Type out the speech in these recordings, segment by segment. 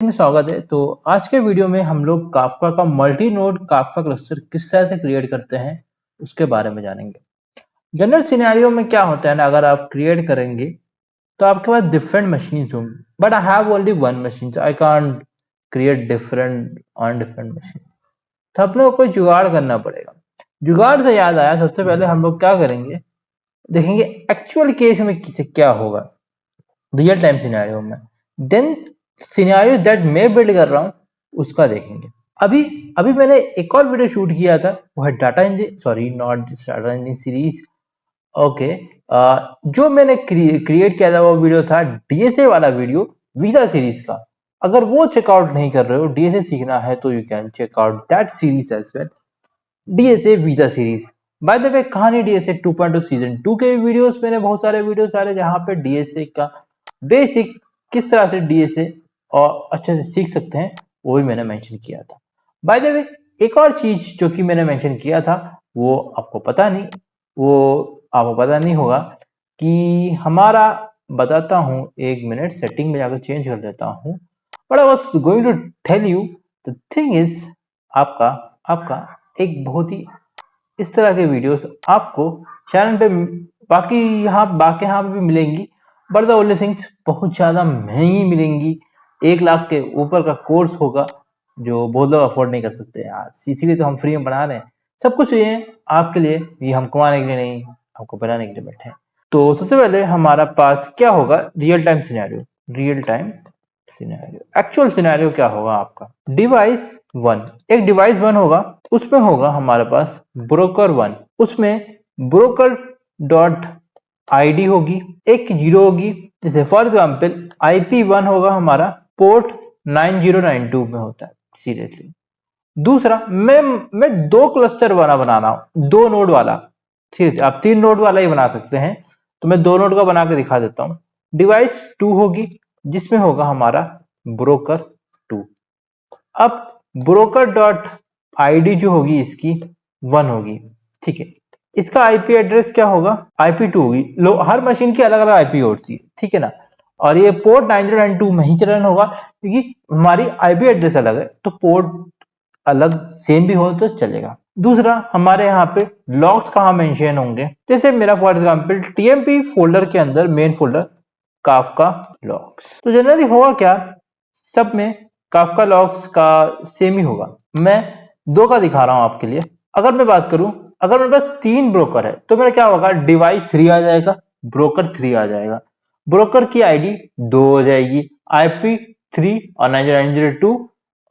में स्वागत है। तो आज के वीडियो में हम लोग काफका का मल्टी नोड काफका क्लस्टर किस तरह से क्रिएट करते हैं उसके बारे में जानेंगे। जनरल सिनेरियो में क्या होता है ना, अगर आप क्रिएट करेंगे तो आपके पास डिफरेंट मशीन होंगी, but I have only one machine, I can't create different on different machine. तो आप लोग को कोई जुगाड़ करना पड़ेगा। जुगाड़ से याद आया, सबसे पहले हम लोग क्या करेंगे, देखेंगे एक्चुअल केस में किसे क्या होगा रियल टाइम सिनेरियो में, देन सिनेरियो दैट मैं बिल्ड कर रहा हूँ उसका देखेंगे। अभी अभी मैंने एक और वीडियो शूट किया था, वो है data engine, sorry not data engine series. Okay, जो मैंने क्रिएट किया था वो वीडियो था डीएसए वाला वीडियो, वीजा सीरीज का। अगर वो चेकआउट नहीं कर रहे हो, डीएसए सीखना है तो you can check out that series as well, DSA वीजा सीरीज। बाय द वे, कहानी डीएसए 2.2 सीजन 2 के वीडियोस, मैंने बहुत सारे वीडियोस डाले जहां पे डीएसए का बेसिक किस तरह से डीएसए और अच्छे से सीख सकते हैं वो भी मैंने मेंशन किया था। बाय द वे, एक और चीज जो कि मैंने मेंशन किया था वो आपको पता नहीं, वो आपको पता नहीं होगा कि हमारा, बताता हूँ, एक मिनट सेटिंग में जाकर चेंज कर देता हूँ। But I was going to tell you the thing is, आपका आपका एक बहुत ही इस तरह के वीडियोस आपको चैनल पे बाकी यहाँ पे भी मिलेंगी, बट द ओनली थिंग्स बहुत ज्यादा महंगी मिलेंगी। 1 लाख के ऊपर का कोर्स होगा जो बहुत लोग अफोर्ड नहीं कर सकते यार, इसीलिए तो हम फ्री में बना रहे हैं। सब कुछ ये है आपके लिए, ये हम कमाने के लिए नहीं, हमको बनाने के लिए बैठे हैं। तो सबसे पहले हमारा पास क्या होगा, real time scenario. Real time scenario, actual scenario क्या होगा आपका, डिवाइस वन, एक डिवाइस वन होगा, उसमें होगा हमारे पास ब्रोकर वन, उसमें ब्रोकर डॉट आईडी होगी, एक जीरो होगी। जैसे फॉर एग्जाम्पल आईपी वन होगा हमारा, पोर्ट 9092 में होता है सीरियसली। दूसरा, मैं 2 क्लस्टर बना रहा हूं, 2 नोड वाला। ठीक है, आप 3 नोड वाला ही बना सकते हैं, तो मैं 2 नोड का बना के दिखा देता हूं। डिवाइस टू होगी जिसमें होगा हमारा ब्रोकर टू। अब ब्रोकर डॉट आईडी जो होगी इसकी वन होगी, ठीक है। इसका आईपी एड्रेस क्या होगा, आईपी टू होगी। हर मशीन की अलग अलग आईपी होती है, ठीक है ना। और ये पोर्ट 9092 में ही चलन होगा क्योंकि हमारी आईपी एड्रेस अलग है, तो पोर्ट अलग सेम भी हो तो चलेगा। दूसरा, हमारे यहाँ पे लॉग्स कहाँ मेंशन होंगे, जैसे मेरा फॉर एग्जांपल टीएमपी फोल्डर के अंदर मेन फोल्डर काफका लॉग्स। तो जनरली होगा क्या, सब में काफका लॉग्स का सेम ही होगा। मैं 2 का दिखा रहा हूं आपके लिए। अगर मैं बात करूं, अगर मेरे पास 3 ब्रोकर है तो मेरा क्या होगा, डिवाइस 3 आ जाएगा, ब्रोकर 3 आ जाएगा, ब्रोकर की आईडी 2 हो जाएगी, आईपी 3 और 9902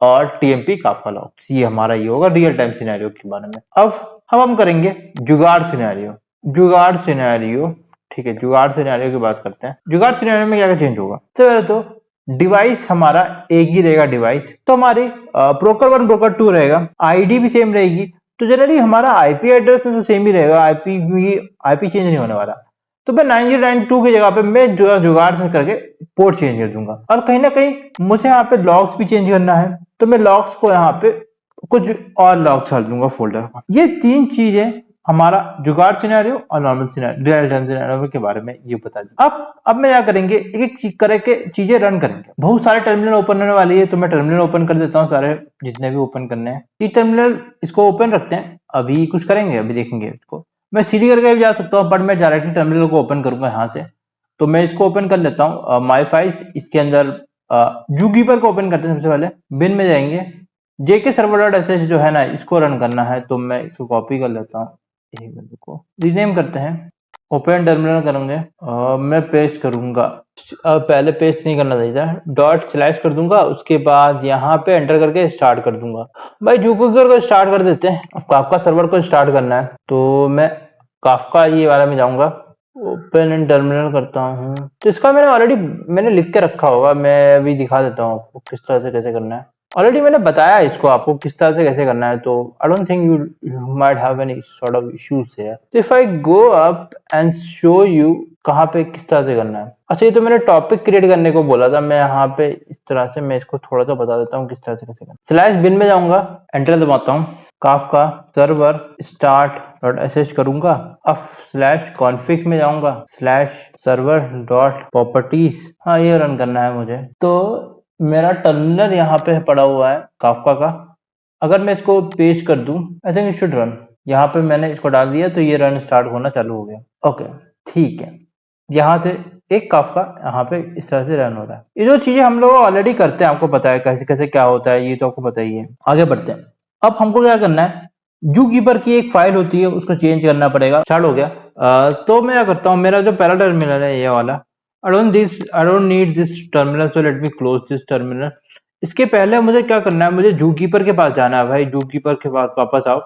और टीएमपी काफका लॉग्स। ये हमारा ये होगा रियल टाइम सिनेरियो के बारे में। अब हम करेंगे जुगाड़ सिनेरियो। जुगाड़ सिनेरियो, ठीक है, जुगाड़ सिनेरियो की बात करते हैं। जुगाड़ सिनेरियो में क्या क्या चेंज होगा, सबसे पहले तो डिवाइस हमारा एक ही रहेगा डिवाइस, तो हमारी ब्रोकर वन ब्रोकर टू रहेगा, आईडी भी सेम रहेगी। तो जनरली हमारा आईपी एड्रेस तो सेम ही रहेगा, आईपी चेंज नहीं होने वाला। तो मैं 9092 की जगह पे मैं जुगाड़ से करके पोर्ट चेंज कर दूंगा। और कहीं ना कहीं मुझे यहाँ पे लॉग्स भी चेंज करना है, तो मैं लॉग्स को यहाँ पे कुछ और लॉग्स डाल दूंगा फोल्डर का। ये 3 चीजें हमारा जुगाड़ सिनेरियो और normal scenario, real time scenario के बारे में ये बता दी। अब मैं क्या करेंगे, एक एक चीज करके चीजें रन करेंगे। बहुत सारे टर्मिनल ओपन होने वाली है, तो मैं टर्मिनल ओपन कर देता हूँ, सारे जितने भी ओपन करने हैं। ये टर्मिनल इसको ओपन रखते हैं, अभी कुछ करेंगे, अभी देखेंगे इसको। मैं सीडी करके भी जा सकता हूँ, बट मैं डायरेक्टली टर्मिनल को ओपन करूंगा यहाँ से। तो मैं इसको ओपन कर लेता हूँ, माई फाइल्स, इसके अंदर जूकीपर को ओपन करते हैं। सबसे पहले बिन में जाएंगे, जेके सर्वर डॉट एस जो है ना, इसको रन करना है, तो मैं इसको कॉपी कर लेता हूँ, को रीनेम करते हैं, ओपन टर्मिनल करेंगे, मैं पेस्ट करूंगा, पहले पेस्ट नहीं करना चाहिए था, डॉट स्लैश कर दूंगा, उसके बाद यहाँ पे एंटर करके स्टार्ट कर दूंगा। भाई जूपिटर को स्टार्ट कर देते हैं, अब काफका सर्वर को स्टार्ट करना है, तो मैं काफका ये वाला में जाऊंगा, ओपन इन टर्मिनल करता हूँ। तो इसका मैंने लिख के रखा होगा, मैं अभी दिखा देता हूँ आपको किस तरह से कैसे करना है। ऑलरेडी मैंने बताया इसको आपको किस तरह से कैसे करना है, तो I don't think you might have any sort of issues here. तो if I go up and show you कहाँ पे किस तरह से करना है। अच्छा, ये तो मैंने टॉपिक क्रिएट करने को बोला था, मैं यहाँ पे इस तरह से मैं इसको थोड़ा सा बता देता हूँ किस तरह से कैसे करना। स्लैश बिन में जाऊंगा, एंटर दबाता हूँ, Kafka server start dot S करूंगा। अब स्लैश कॉन्फिग में जाऊंगा, स्लैश सर्वर डॉट प्रॉपर्टीज, हाँ ये रन करना है मुझे। तो मेरा टर्मिनल यहाँ पे पड़ा हुआ है काफका का। अगर मैं इसको पेस्ट कर दूं, I think it should run. यहाँ पे मैंने इसको डाल दिया तो ये रन स्टार्ट होना चालू हो गया। ओके, ठीक है। यहाँ से एक काफका यहाँ पे इस तरह से रन हो रहा है। ये जो चीजें हम लोग ऑलरेडी करते हैं, आपको पता है कैसे कैसे क्या होता है, ये तो आपको पता ही है। आगे बढ़ते हैं। अब हमको क्या करना है, जू कीपर की एक फाइल होती है, उसको चेंज करना पड़ेगा। स्टार्ट हो गया। तो मैं क्या करता हूँ, मेरा जो पहला टर्मिनल है ये वाला, I don't need this terminal, so let me close this terminal। इसके पहले मुझे क्या करना है, मुझे जू कीपर के पास जाना है भाई। जू कीपर के पास वापस आओ।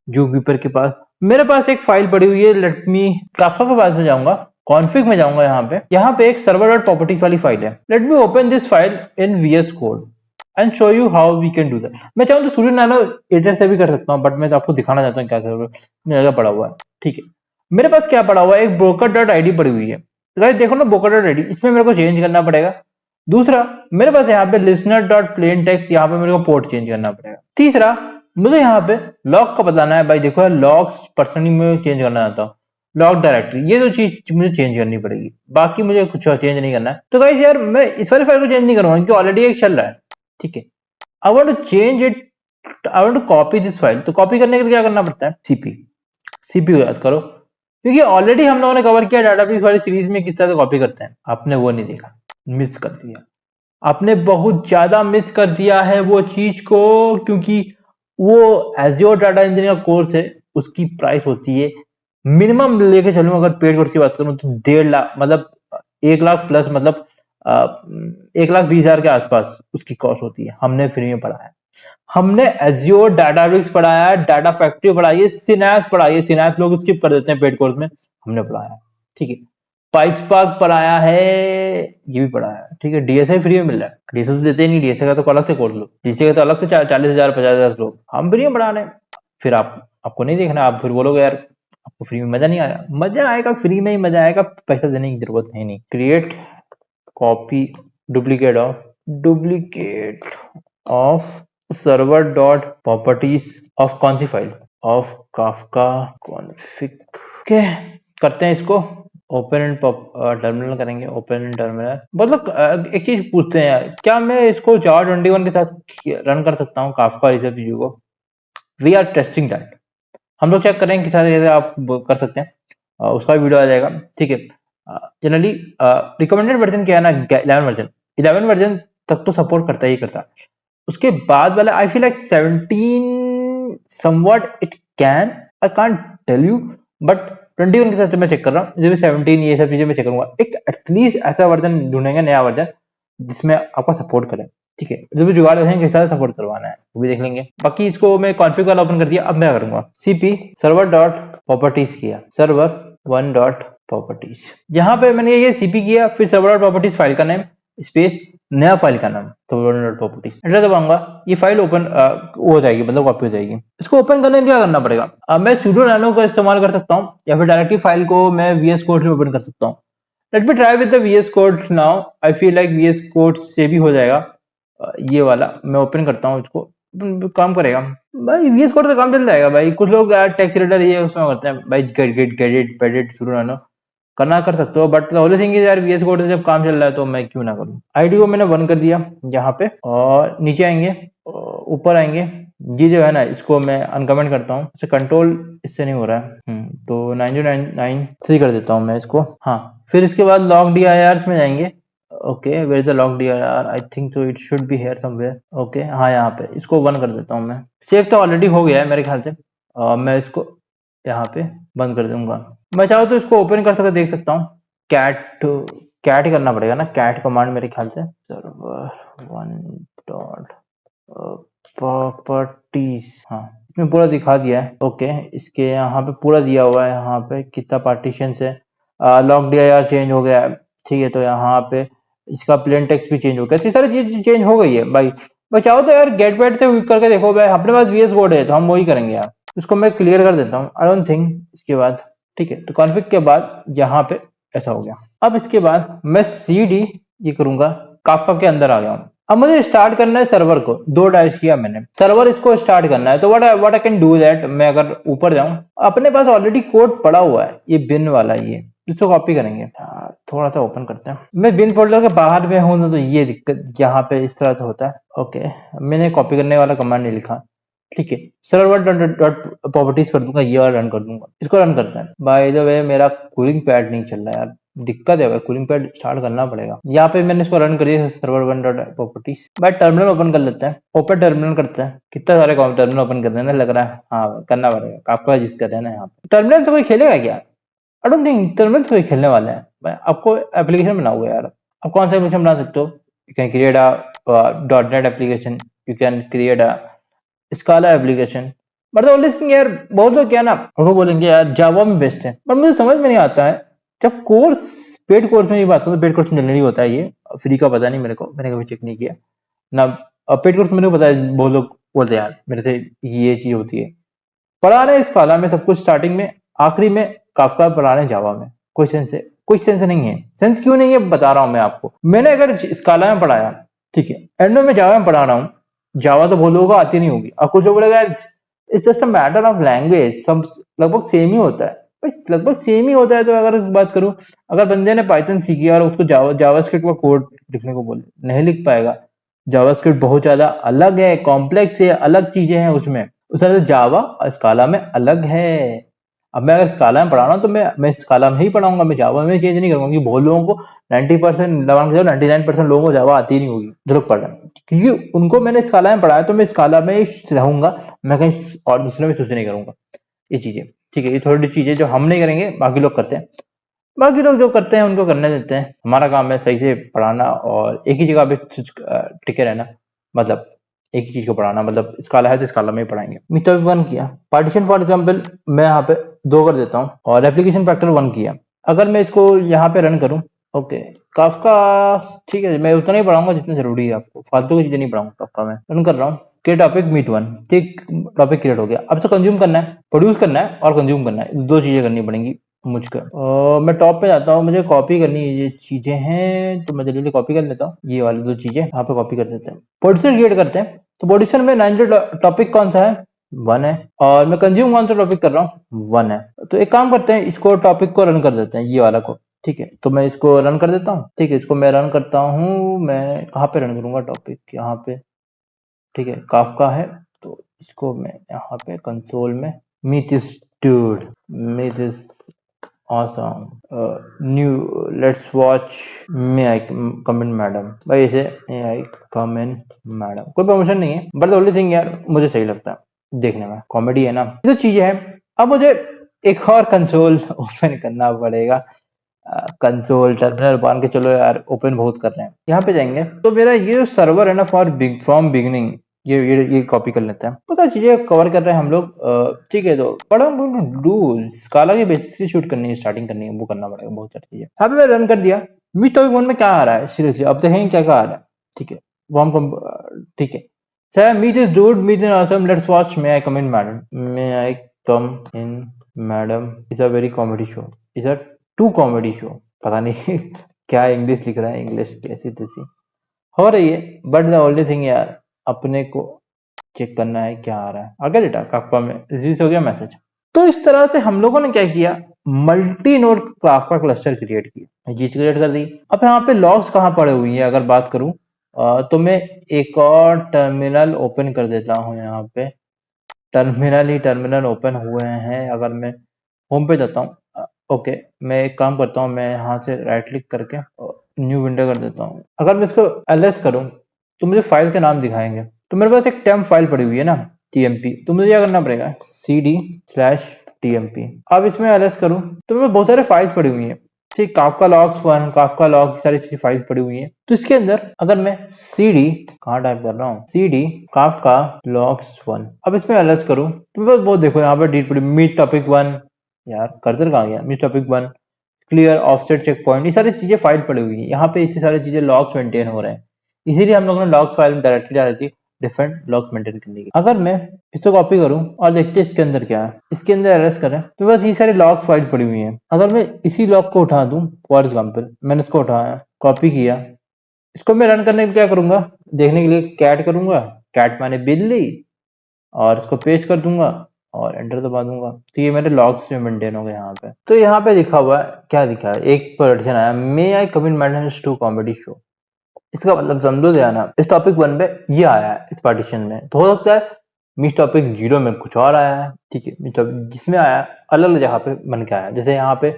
जू कीपर के पास मेरे पास एक फाइल पड़ी हुई है, लेट मी काफका के पास में जाऊंगा, कॉन्फ़िग में जाऊंगा। यहाँ पे एक सर्वर डॉट प्रॉपर्टीज वाली फाइल है। Let me open this file in VS code and show you how we can do that. मैं चाहूँ तो सूर्य नैनो एडिटर से भी कर सकता हूँ, बट मैं तो आपको दिखाना चाहता हूँ क्या मेरे पड़ा हुआ है। ठीक है, मेरे पास क्या पड़ा हुआ है, एक ब्रोकर डॉट आईडी पड़ी हुई है। गाइस देखो ना, ब्रोकर डॉट आईडी, इसमें मेरे को चेंज करना पड़ेगा। दूसरा, मेरे पास यहाँ पे लिसनर डॉट प्लेन टेक्स्ट, यहाँ पे मेरे को पोर्ट चेंज करना पड़ेगा। तीसरा, मुझे यहाँ पे लॉग का बताना है। भाई देखो, लॉग्स पर्सनली मैं चेंज करना चाहता हूँ। लॉग डायरेक्टरी, ये दो चीज मुझे चेंज करनी पड़ेगी, बाकी मुझे कुछ चेंज नहीं करना है। तो गाइस यार, मैं इस वाली फाइल को चेंज नहीं करूंगा क्योंकि ऑलरेडी एक चल रहा है। ठीक है, I want to change it, I want to copy this file. तो कॉपी करने के लिए क्या करना पड़ता है, सीपी याद करो, क्योंकि ऑलरेडी हम लोगों ने कवर किया डाटाबेस वाली सीरीज में किस तरह से कॉपी करते हैं। आपने वो नहीं देखा, मिस कर दिया। आपने बहुत ज्यादा मिस कर दिया है वो चीज को, क्योंकि वो एज़्योर डाटा इंजीनियर कोर्स है, उसकी प्राइस होती है मिनिमम लेके चलूं, अगर पेड कोर्स की बात करूं तो 1.5 लाख, मतलब 1 लाख प्लस, मतलब 1,20,000 के आसपास उसकी कॉस्ट होती है। हमने फ्री में पढ़ा है, हमने एज़्योर डाटाबेस पढ़ाया है, डाटा फैक्ट्री पढ़ाई है, सिनैप्स पढ़ाई है। सिनैप्स लोग स्किप कर देते हैं पेड कोर्स में, हमने पढ़ाया है। ठीक है, पाइपस्पार्क पढ़ाया है, ये भी पढ़ाया है। ठीक है, डीएसए फ्री में मिल रहा है। डीएसए तो देते ही नहीं, डीएसए का तो अलग से कोर्स लो, डीएसए का तो अलग से 40,000 50,000 लो, हम फ्री में पढ़ा रहे हैं। फिर आपको नहीं देखना, आप फिर बोलोगे यार आपको फ्री में मजा नहीं आया। मजा आएगा, फ्री में ही मजा आएगा, पैसा देने की जरूरत है नहीं। Create copy duplicate of server dot properties of कौन सी file, of Kafka config. Okay, करते हैं इसको। ओपन एंड टर्मिनल करेंगे, ओपन एंड टर्मिनल। मतलब एक चीज पूछते हैं यार, क्या मैं इसको जावा 21 के साथ रन कर सकता हूँ काफका इस सब चीजों को? We are testing that. हम लोग चेक करेंगे किस तरह से आप कर सकते हैं, उसका भी वीडियो आ जाएगा। ठीक है, जनरली रिकमेंडेड वर्जन क्या है ना, 11 वर्जन तक तो सपोर्ट करता ही करता। उसके बाद वाला I feel like 17 somewhat it can, I can't tell you, but 21 के साथ मैं चेक कर रहा हूँ, जब 17 ये सब चीजें मैं चेक करूंगा। एक एटलीस्ट ऐसा वर्जन ढूंढेंगे, नया वर्जन जिसमें आपका सपोर्ट करे। ठीक है, जब भी जुगाड़ देखेंगे किस तरह सपोर्ट करवाना है वो भी देख लेंगे। बाकी इसको मैं कॉन्फ़िग वाला ओपन कर दिया। अब मैं क्या करूंगा, सीपी सर्वर डॉट प्रॉपर्टीज किया, सर्वर 1 डॉट प्रॉपर्टीज। यहाँ पे मैंने ये सीपी किया, फिर सर्वर डॉट प्रॉपर्टीज फाइल का नेम स्पेस नया फाइल का नाम, तो प्रॉपर्टीज एंटर दबाऊंगा। ये फाइल ओपन हो जाएगी, मतलब कॉपी हो जाएगी। इसको ओपन करने के लिए क्या करना पड़ेगा, मैं sudo nano का इस्तेमाल कर सकता हूँ, या फिर डायरेक्टली फाइल को मैं VS कोड से ओपन कर सकता हूँ। Let me try with the VS code now. I feel like VS code से भी हो जाएगा। ये वाला मैं ओपन करता हूँ, इसको काम करेगा भाई। VS कोड से काम चल जाएगा भाई। कुछ लोग टेक्स्ट एडिटर ये उसमें करते हैं भाई, गेट पेडिट sudo nano करना कर सकते हो, बट होली सिंह यार VS कोड से जब काम चल रहा है तो मैं क्यों ना करूं। आईडी को मैंने 1 कर दिया यहाँ पे, और नीचे आएंगे, ऊपर आएंगे। ये जो है ना, इसको मैं अनकमेंट करता हूँ, इसे कंट्रोल इससे नहीं हो रहा है, तो 9099 कर देता हूँ मैं इसको। हाँ, फिर इसके बाद लॉग DIRs में जाएंगे। Okay, where is the log DIR, I think so it should be here somewhere. Okay, हाँ यहाँ पे, इसको 1 कर देता हूँ मैं। सेव तो ऑलरेडी हो गया है मेरे ख्याल से, मैं इसको यहाँ पे बंद कर दूंगा। मैं चाहूँ तो इसको ओपन कर सकता, देख सकता हूँ। कैट ही करना पड़ेगा ना, कैट कमांड मेरे ख्याल से। सर्वर 1 डॉट प्रॉपर्टीज, हाँ इसमें पूरा दिखा दिया है। ओके, इसके यहाँ पे पूरा दिया हुआ है, यहाँ पे कितना पार्टीशन है। लॉग DIR चेंज हो गया है। ठीक है, तो यहाँ पे इसका प्लेन टेक्स्ट भी चेंज हो गया, सारी चीज चेंज हो गई है भाई। मैं चाहो तो यार गेट पैड से करके देखो भाई, अपने पास VS कोड है तो हम वही करेंगे यार। इसको मैं क्लियर कर देता हूँ, आई डोंट थिंक। इसके बाद ठीक है, तो कॉन्फ़िग के बाद यहाँ पे ऐसा हो गया। अब इसके बाद मैं CD ये करूंगा, काफका के अंदर आ गया हूँ। अब मुझे स्टार्ट करना है सर्वर को, 2 डाइस किया मैंने, सर्वर इसको स्टार्ट करना है। तो what I can do that, मैं अगर ऊपर जाऊं, अपने पास ऑलरेडी कोड पड़ा हुआ है, ये बिन वाला, ये इसको कॉपी करेंगे, थोड़ा सा ओपन करते हैं। मैं बिन फोल्डर के बाहर में हूँ तो ये दिक्कत यहाँ पे इस तरह से होता है। ओके, मैंने कॉपी करने वाला कमांड नहीं लिखा, ठीक है। सर्वर डॉट प्रॉपर्टीज कर दूंगा, ये वाला रन कर दूंगा। इसको रन करते हैं। बाय द वे मेरा कूलिंग पैड नहीं चल रहा यार, दिक्कत है भाई, कूलिंग पैड स्टार्ट करना पड़ेगा। यहाँ पे मैंने इसको रन करिए, सर्वर वन डॉट प्रॉपर्टीज। भाई टर्मिनल ओपन कर लेते हैं, ओपन टर्मिनल करते हैं। कितना सारे टर्मिनल ओपन कर देना लग रहा है, हाँ करना पड़ेगा, काफका जिस कर रहे हैं ना यहाँ पे। टर्मिनल से कोई खेलेगा क्या? आई डोंट थिंक टर्मिनल से कोई खेलने वाला है। भाई आपको एप्लीकेशन बना हुआ है यार, आप कौन सा एप्लीकेशन बना सकते हो? You can create a .NET application, you can create a स्काला application. But the only thing यार, बहुत लोग क्या ना वो बोलेंगे यार जावा में बेस्ट है, पर मुझे समझ में नहीं आता है। जब कोर्स पेड कोर्स में ये बात करो तो पेड कोर्स में जनरली होता है, ये फ्री का पता नहीं मेरे को, मैंने कभी चेक नहीं किया ना। पेड कोर्स मेरे को पता है, बहुत लोग बोलते हैं यार मेरे से ये चीज होती है। पढ़ा रहे स्काला में सब कुछ, स्टार्टिंग में आखिरी में काफका पढ़ा रहे जावा में, कोई सेंस है? कोई सेंस नहीं है। सेंस क्यों नहीं है बता रहा हूं मैं आपको। मैंने अगर स्काला में पढ़ाया, ठीक है, एंड में जावा में पढ़ा रहा हूँ, जावा तो बहुत लोगों को आती नहीं होगी। अब कुछ लोग बोलेगा it's just a matter of language, सब लगभग सेम ही होता है। लगभग सेम ही होता है तो अगर बात करूं, अगर बंदे ने पाइथन सीखी और उसको जावास्क्रिप्ट का कोड लिखने को बोले, नहीं लिख पाएगा। जावास्क्रिप्ट बहुत ज्यादा अलग है, कॉम्प्लेक्स है, अलग चीजें हैं उसमें। उस तरह से जावा और स्काला में अलग है। अब मैं अगर स्काला में पढ़ा रहा हूँ तो मैं स्काला में ही पढ़ाऊंगा, मैं जावा में चेंज नहीं करूंगा, क्योंकि बहुत लोगों को 90% 99% लोगों को जावा आती ही नहीं होगी जो लोग पढ़ रहे हैं, क्योंकि उनको मैंने स्काला में पढ़ाया तो मैं स्काला में ही रहूंगा, मैं कहीं और दूसरे में स्विच नहीं करूंगा। ये चीजें ठीक है, ये थोड़ी चीजें जो हम नहीं करेंगे बाकी लोग करते हैं। बाकी लोग जो करते हैं उनको करने देते हैं, हमारा काम है सही से पढ़ाना और एक ही जगह पे टिके रहना। मतलब एक ही चीज को पढ़ाना, मतलब स्काला है तो स्काला में ही पढ़ाएंगे। मिथड वन किया, पार्टीशन फॉर एग्जाम्पल मैं यहाँ पे 2 कर देता हूँ, और एप्लीकेशन फैक्टर 1 किया। अगर मैं इसको यहाँ पे रन करूँ, ओके, काफका, ठीक है, मैं उतना ही पढ़ाऊंगा जितना जरूरी है, आपको फालतू की चीजें नहीं पढ़ाऊंगा। काफका में रन कर रहा हूँ, क्रिएट टॉपिक मीट वन, ठीक, टॉपिक क्रिएट हो गया। अब तो कंज्यूम करना है, प्रोड्यूस करना है और कंज्यूम करना है, 2 चीजें करनी पड़ेंगी मुझको। मैं टॉप पे जाता हूँ, मुझे कॉपी करनी है ये चीजें हैं, तो मैं जल्दी कॉपी कर लेता हूँ, ये वाली 2 चीजें यहाँ पे कॉपी कर देते हैं। प्रोड्यूसर क्रिएट करते हैं, तो प्रोड्यूसर में 9 टॉपिक कौन सा है? 1 है, और मैं कंज्यूम कौन सा टॉपिक कर रहा हूँ? 1 है। तो एक काम करते हैं, इसको टॉपिक को रन कर देते हैं, ये वाला को, ठीक है। तो मैं इसको रन कर देता हूँ, ठीक है, इसको मैं रन करता हूँ। मैं कहाँ पे रन करूंगा टॉपिक? यहाँ पे, ठीक है, काफका है, तो इसको मैं यहाँ पे कंसोल में Meet is dude, Meet is awesome, new, let's watch, may I come in madam. भाई इसे may I come in madam, कोई प्रमोशन नहीं है, बट ओनली थिंग यार मुझे सही लगता है देखने में, कॉमेडी है ना, ये तो चीजें हैं। अब मुझे एक और कंसोल ओपन करना पड़ेगा, कंसोल टर्मिनल मान के चलो यार, ओपन बहुत कर रहे हैं। यहाँ पे जाएंगे तो मेरा ये जो सर्वर है ना, फॉर फ्रॉम बिगनिंग, ये कॉपी कर लेते हैं। पता चीजें कवर कर रहे हैं हम लोग, ठीक है। तो बड़ा डू स्काला की बेसिस की शूट करनी है, स्टार्टिंग करनी है, वो करना पड़ेगा बहुत सारी चीजें। यहाँ पे मैं रन कर दिया। मीट टॉपिक 1 में क्या आ रहा है सीरियसली, अब देखेंगे क्या क्या आ रहा है, ठीक है। ठीक है sir, Meet is dude, Meet is awesome, let's watch may I come in madam, may I come in madam is a very comedy show, is a too comedy show. पता नहीं क्या इंग्लिश लिख रहा है, इंग्लिश कैसी तैसी हो रही है, बट द ओनली थिंग यार अपने को चेक करना है क्या आ रहा है। आगे डेटा काफका में रिलीज हो गया मैसेज। तो इस तरह से हम लोगों ने क्या किया, multi node Kafka cluster create किया, चीज क्रिएट कर दी। अब यहाँ पे लॉग्स कहाँ पड़े हुई है अगर बात करूं, तो मैं एक और टर्मिनल ओपन कर देता हूँ। यहाँ पे टर्मिनल ओपन हुए हैं। अगर मैं होम पे जाता हूँ, ओके, मैं एक काम करता हूँ, मैं यहाँ से राइट क्लिक करके न्यू विंडो कर देता हूँ। अगर मैं इसको एलएस करूँ तो मुझे फाइल के नाम दिखाएंगे। तो मेरे पास एक टेम्प फाइल पड़ी हुई है ना, टीएमपी, तो मुझे क्या करना पड़ेगा, cd/tmp। अब इसमें एलएस करूँ तो मेरे पास बहुत सारे फाइल्स पड़ी हुई हैं, ठीक, काफका लॉग्स 1, काफका लॉग, सारी चीजें फाइल्स पड़ी हुई हैं। तो इसके अंदर अगर मैं cd, कहाँ टाइप कर रहा हूँ, cd काफका लॉग्स 1, अब इसमें एलएस करूँ तो मेरे पास बहुत, देखो यहाँ पर डीट पड़ी, मीट टॉपिक 1, यार कर्सर कहाँ गया, Meet topic 1, clear, offset, checkpoint, ये सारी चीजें फाइल पड़ी हुई है। यहाँ पे इतनी सारी चीजें लॉग्स मेंटेन हो रहे हैं, इसीलिए हम लोगों ने लॉग्स फाइल में डायरेक्टली डाली थी, डिफरेंट लॉग्स मेंटेन करने की। अगर मैं इसको कॉपी करूं और देखते हैं इसके अंदर क्या है, इसके अंदर एरर्स करें तो बस ये सारी लॉग फाइल पड़ी हुई हैं। अगर मैं इसी लॉग को उठा दूं, फॉर एग्जाम्पल मैंने इसको उठाया, कॉपी किया, इसको मैं रन करने के लिए क्या करूंगा, देखने के लिए कैट करूंगा, कैट माने बिल्ली, और इसको पेस्ट कर दूंगा, और एंटर दबा दूंगा तो ये मेरे लॉग्स में मेंटेन हो गए यहाँ पे। तो यहाँ पे लिखा हुआ है, क्या लिखा है, एक पार्टीशन आया, may I come in madness to comedy show. इसका मतलब समझो ध्यान, इस टॉपिक 1 पे ये आया है इस पार्टीशन में, तो हो सकता है मिस टॉपिक 0 में कुछ और आया है, ठीक है। मिस टॉपिक जिसमें आया अलग अलग जगह पे बन के आया है। जैसे यहाँ पे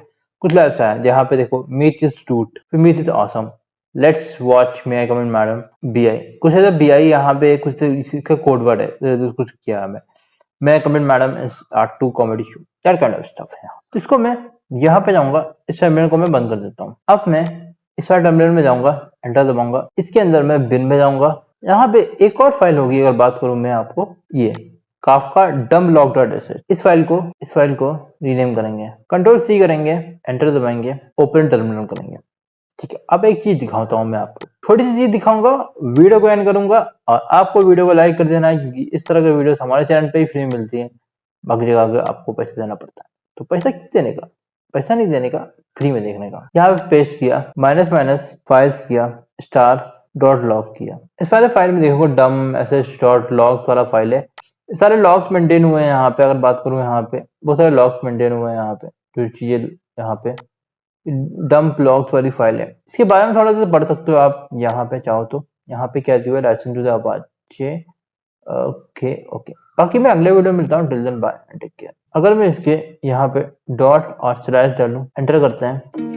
कुछ लैब्स आया जहाँ पे देखो मीट इज टूट, फिर Meet is awesome, let's watch may I come in madam, बी आई कुछ है, बी आई यहाँ पे कुछ इसका कोड वर्ड है, तो कुछ किया है मैं come in madam is art to comedy show, that kind of stuff है। तो इसको मैं यहाँ पे जाऊंगा, इस टर्मिनल को मैं बंद कर देता हूँ। अब मैं इस वाले टर्मिनल में जाऊंगा, एंटर दबाऊंगा, इसके अंदर मैं बिन में जाऊंगा। यहाँ पे एक और फाइल होगी, अगर बात करूं मैं आपको, ये काफका डम लॉग डॉट एस, इस फाइल को रीनेम करेंगे, कंट्रोल सी करेंगे, एंटर दबाएंगे, ओपन टर्मिनल करेंगे, ठीक है। अब एक चीज दिखाता हूँ मैं आपको, छोटी सी चीज दिखाऊंगा, वीडियो को एंड करूंगा और आपको वीडियो को लाइक कर देना है, क्योंकि इस तरह के वीडियोस हमारे चैनल पे ही फ्री मिलती है, बाकी जगह पे आपको पैसे देना पड़ता है। तो पैसा क्यों देने का, पैसा नहीं देने का, फ्री में देखने का। यहाँ पे पेस्ट किया, माइनस माइनस फाइल्स किया, स्टार डॉट लॉग किया, इस वाले फाइल में देखो डम एस डॉट लॉग वाला फाइल है, सारे लॉग्स मेंटेन हुए हैं यहाँ पे। अगर बात करूँ यहाँ पे बहुत सारे लॉग्स मेंटेन हुए हैं यहाँ पे, जो चीजें यहाँ पे डंप लॉग्स वाली फाइल है, इसके बारे में थोड़ा सा पढ़ सकते हो आप यहाँ पे चाहो तो। यहाँ पे क्या दिया है, licence to the Apache, okay okay. बाकी मैं अगले वीडियो में मिलता हूँ, till then bye, take care. अगर मैं इसके यहाँ पे डॉट और स्लैश डालूं, एंटर करते हैं,